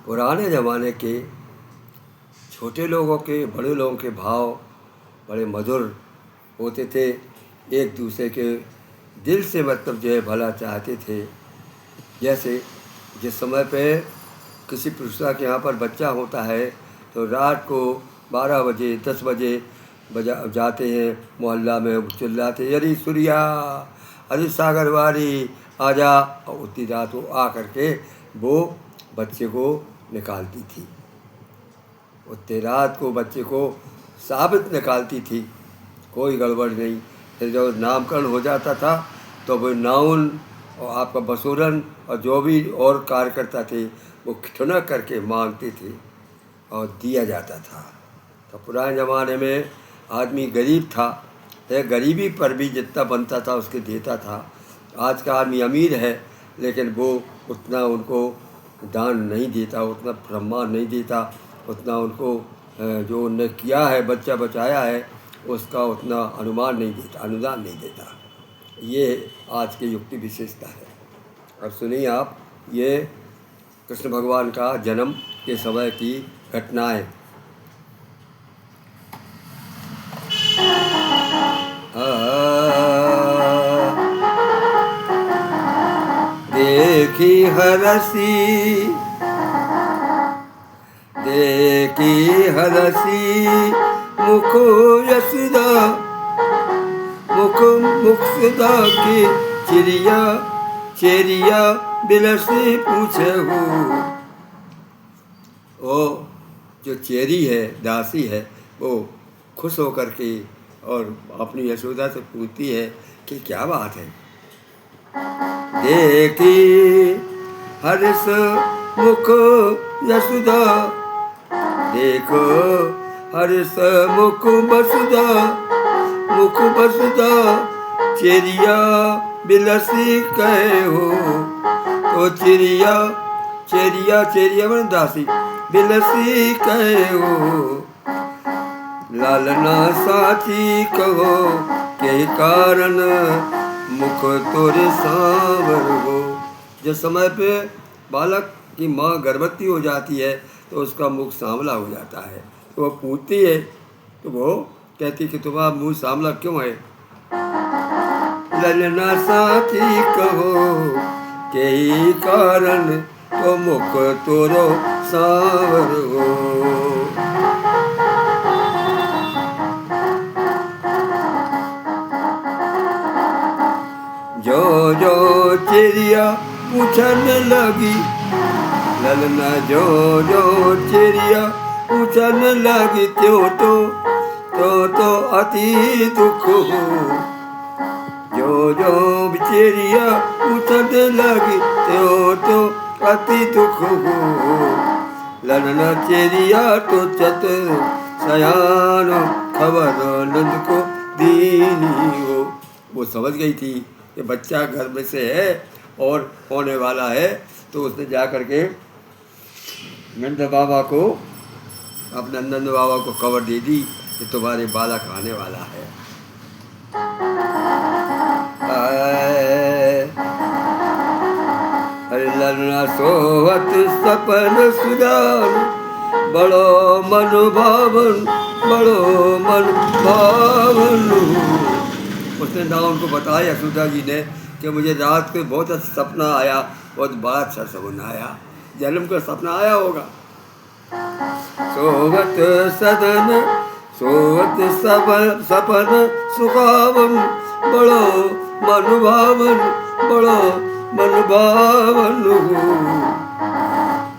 पुराने ज़माने के छोटे लोगों के बड़े लोगों के भाव बड़े मधुर होते थे। एक दूसरे के दिल से मतलब जो है भला चाहते थे। जैसे जिस समय पे किसी पुरुष के यहाँ पर बच्चा होता है तो रात को 12 बजे 10 बजे जाते हैं मोहल्ला में, चिल्लाते अरे सूर्या अरे सागरवारी आजा, और उतनी रात वो आ करके वो बच्चे को निकालती थी। उतनी रात को बच्चे को साबित निकालती थी, कोई गड़बड़ नहीं। फिर जब नामकरण हो जाता था तो वो नाउन और आपका बसोरन और जो भी और कार्यकर्ता थे वो ठुनक करके मांगते थे और दिया जाता था। तो पुराने ज़माने में आदमी गरीब था तो गरीबी पर भी जितना बनता था उसके देता था। आज का आदमी अमीर है लेकिन वो उतना उनको दान नहीं देता, उतना सम्मान नहीं देता, उतना उनको जो उनने किया है, बच्चा बचाया है, उसका उतना अनुदान नहीं देता। ये आज के युग की विशेषता है। अब सुनिए आप ये कृष्ण भगवान का जन्म के समय की घटनाएं। देखी हरसी मुख यशोदा, मुखदा की चेरिया बिलसी पूछे हो। वो जो चेरी है, दासी है, वो खुश होकर के और अपनी यशोदा से पूछती है कि क्या बात है। देखी हर्ष मुख यशोदा, देखो हर्ष मुख बसुदा चेरिया बिलसी कहे हो। तो चेरिया बन दासी बिलसी कहे हो। लालना साची कहो के कारण मुख तोरे सांवर हो। जिस समय पे बालक की माँ गर्भवती हो जाती है तो उसका मुख सांवला हो जाता है। तो वह पूछती है तो वो कहती कि तुम्हारा मुँह सांवला क्यों है। ललना साथी कहो के कारण तो मुख तोरो सांवर हो। जो चेरिया पूछन लगी, ललना जो चेरिया पूछन लगी त्यों तो अति दुख हो। जो चेरिया पूछन लगी त्यों तो अति दुख हो। ललना चेरिया तो चत सयान खबर नंद को दीनी हो। वो समझ गई थी कि बच्चा घर में से है और होने वाला है, तो उसने जा कर के नंद बाबा को, अपने नंद बाबा को खबर दे दी कि तुम्हारे बालक आने वाला है। ललना सोवत सपन सुजान, बड़ो मन भावन उसने ना उनको बताया यशोदा जी ने कि मुझे रात को बहुत अच्छा सपना आया, बहुत बड़ा अच्छा सपना आया, जन्म का सपना आया होगा। सोवत सपन सुखावन, बड़ो मन भावन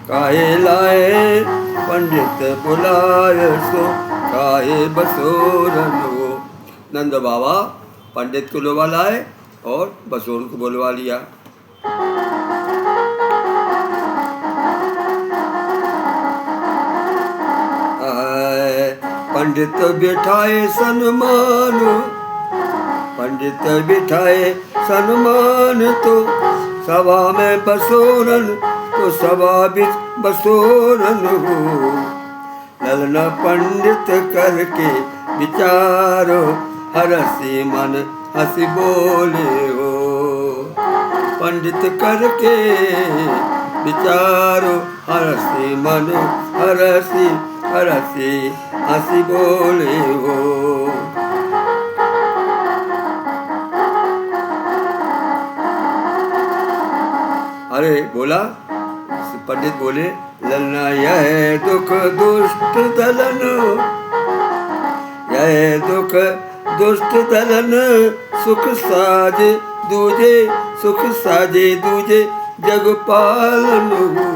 काहे लाए पंडित बुलाए सो काहे बसोरन हो। नंद बाबा पंडित को बुलवा लाए और बसोरन को बुलवा लिया। पंडित बिठाए सन्मान तो सभा में बसोरन, तो सभा बिच बसोरन हो। ललना पंडित करके विचारो, हरसी मन हंसी बोले हो। पंडित करके विचारो हरसी मन हरसी हरसी हंसी बोले हो। अरे बोला, पंडित बोले, ललना यह दुख दुष्ट दलन, यह दुख दुष्ट दलन, सुख साजे दूजे, सुख साजे दूजे जग पालन हो।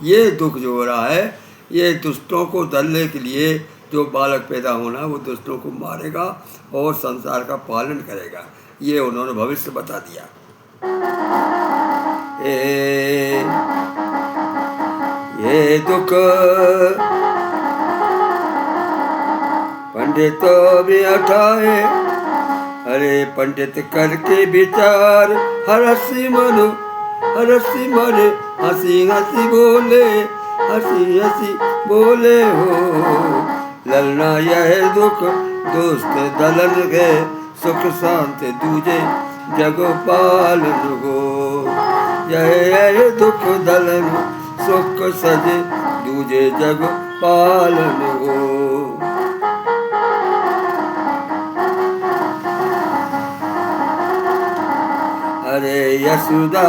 ये दुख जो हो रहा है, ये दुष्टों को दलने के लिए जो बालक पैदा होना, वो दुष्टों को मारेगा और संसार का पालन करेगा। ये उन्होंने भविष्य बता दिया। ये दुख पंडित भी उठाए, अरे पंडित करके विचार, हरसी मन हंसी हंसी बोले, हंसी हंसी बोले हो। ललना यह दुख दुष्ट दलन है, सुख शांति दूजे जग पालन हो। यह दुख दलन सुख सजे दूजे जग पालन हो। अरे यशोदा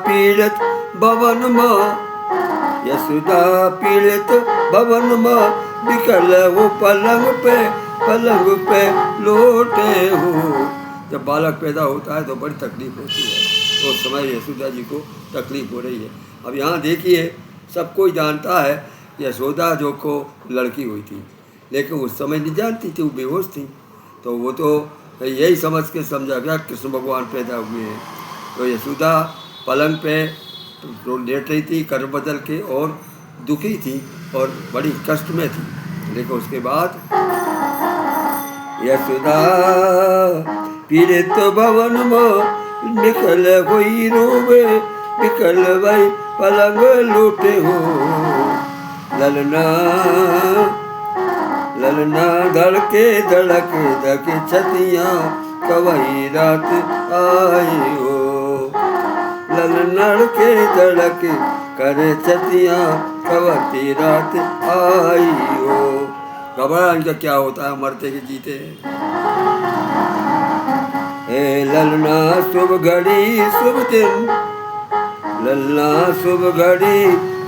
पीड़ित भवन माँ, यशोदा पीड़ित भवन माँ, बिकल वो पलंग पे लोटे हो। जब बालक पैदा होता है तो बड़ी तकलीफ होती है, तो उस समय यशोदा जी को तकलीफ हो रही है। अब यहाँ देखिए, सब कोई जानता है यशोदा जो को लड़की हुई थी, लेकिन उस समय नहीं जानती थी, वो बेहोश थी। तो वो तो यही समझ के समझा गया कृष्ण भगवान पैदा हुए हैं। तो यशोदा पलंग पे तो लेट रही थी कर बदल के, और दुखी थी और बड़ी कष्ट में थी। लेकिन उसके बाद यशोदा पीड़ित भवन में निकल हुई रोवे, निकल भाई पलंग लूटे हो। ललना ललना धड़के धड़क धक छतियाँ, कवई रात आई हो। ललना के धड़क करे छतियाँ, कवती रात आई हो। घबरा इनका क्या होता है, मरते के जीते हैं। हे ललना शुभ घड़ी शुभ दिन, ललना शुभ घड़ी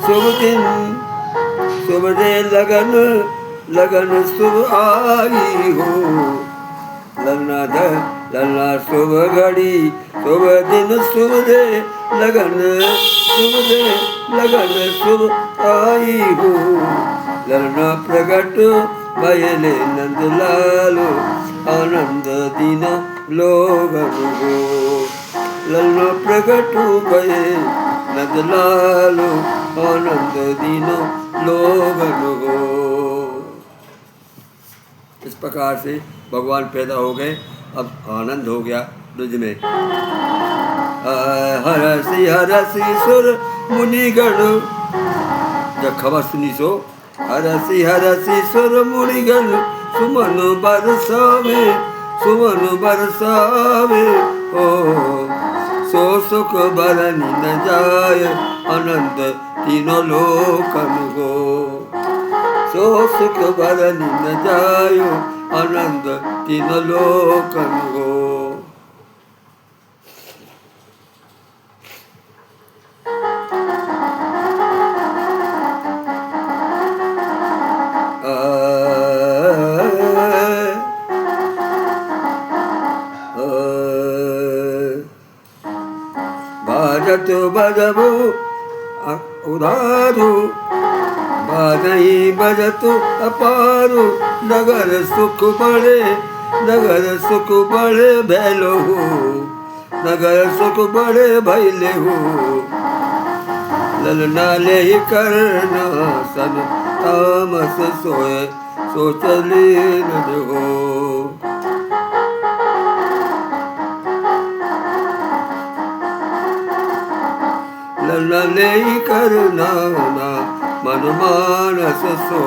शुभ दिन, शुभ दे लगन लगन शुभ आई हो। ललना शुभ घड़ी शुभ दिन, शुभ दे लगन शुभ आई हो। ललना प्रगट भयले नंद लालो, आनंद दीना लोगन हो। ललना प्रगट भये नंद लालो, आनंद दीना लोगन हो। इस प्रकार से भगवान पैदा हो गए। अब आनंद हो गया ब्रज में। हरसी सुर मुनिगण, जब खबर सुनी सो हरसी सुर मुनिगण, सुमन बरसावे ओ। सो सुख बरनी न जाय, आनंद तीनों लोकन हो। सो सुख बरनी न जायो, आनंद तीनों लोकन हो। बाजत बजबो उधारू, बाजई बजत अपारू, नगर सुख बड़े भैलो हो। नगर सुख बड़े भैले हो। ललना ले करना सन, तामस सोए सोचली न हो। ललना ले करना ना, मन मानस सो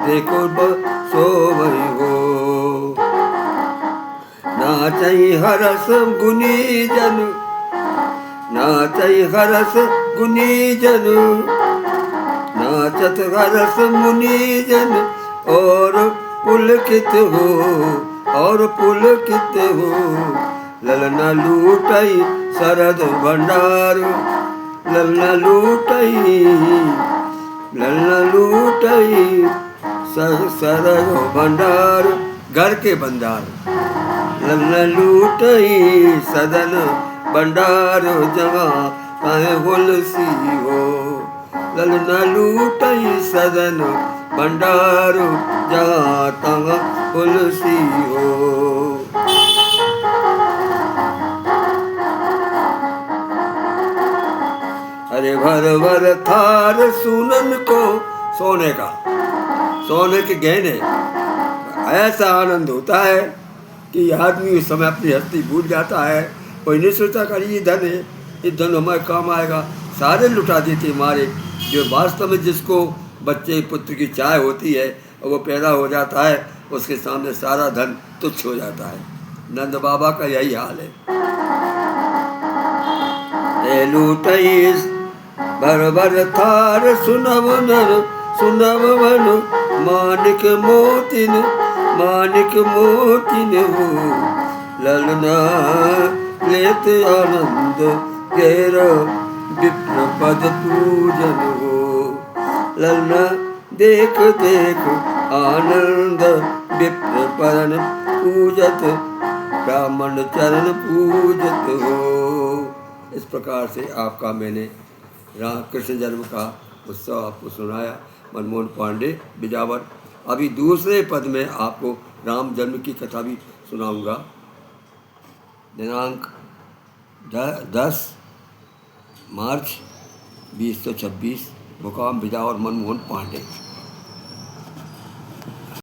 देखो सो वही हो। नाचई हरस गुनी जन, नाचई हरस गुनीजन, नाचत हरस मुनीजन, और पुलकित हो, और पुलकित हो। ललना लूटई शरद भंडार, ललना लूटई, ललना लूटई शरद भंडार, घर के भंडार। ललना लूटई सदन भंडार, जहाँ कहे हुलसी हो। ललना लूटई सदन भंडार, जहाँ तहाँ हुलसी हो। अरे भर भर थार सुनन को, सोने का, सोने के गहने। ऐसा आनंद होता है कि आदमी उस समय अपनी हस्ती भूल जाता है। कोई नहीं सोचता कि ये धन है, ये धन हमारे काम आएगा, सारे लुटा देते हमारे। जो वास्तव में जिसको बच्चे पुत्र की चाह होती है और वो पैदा हो जाता है, उसके सामने सारा धन तुच्छ हो जाता है। नंद बाबा का यही हाल है। लूटई भर भर थार सुनव नर, सुनव वन मानिक मोतिन, मानिक मोतिन हो। ललना लेत आनंद घेर, विप्र पद पूजन हो। ललना देख देख आनंद, विप्र पद पूजत, ब्राह्मण चरण पूजत हो। इस प्रकार से आपका मैंने राम कृष्ण जन्म का उत्सव आपको सुनाया। मनमोहन पांडे, बिजावर। अभी दूसरे पद में आपको राम जन्म की कथा भी सुनाऊंगा। दिनांक 10 मार्च 2026, मुकाम बिजावर, मनमोहन पांडे।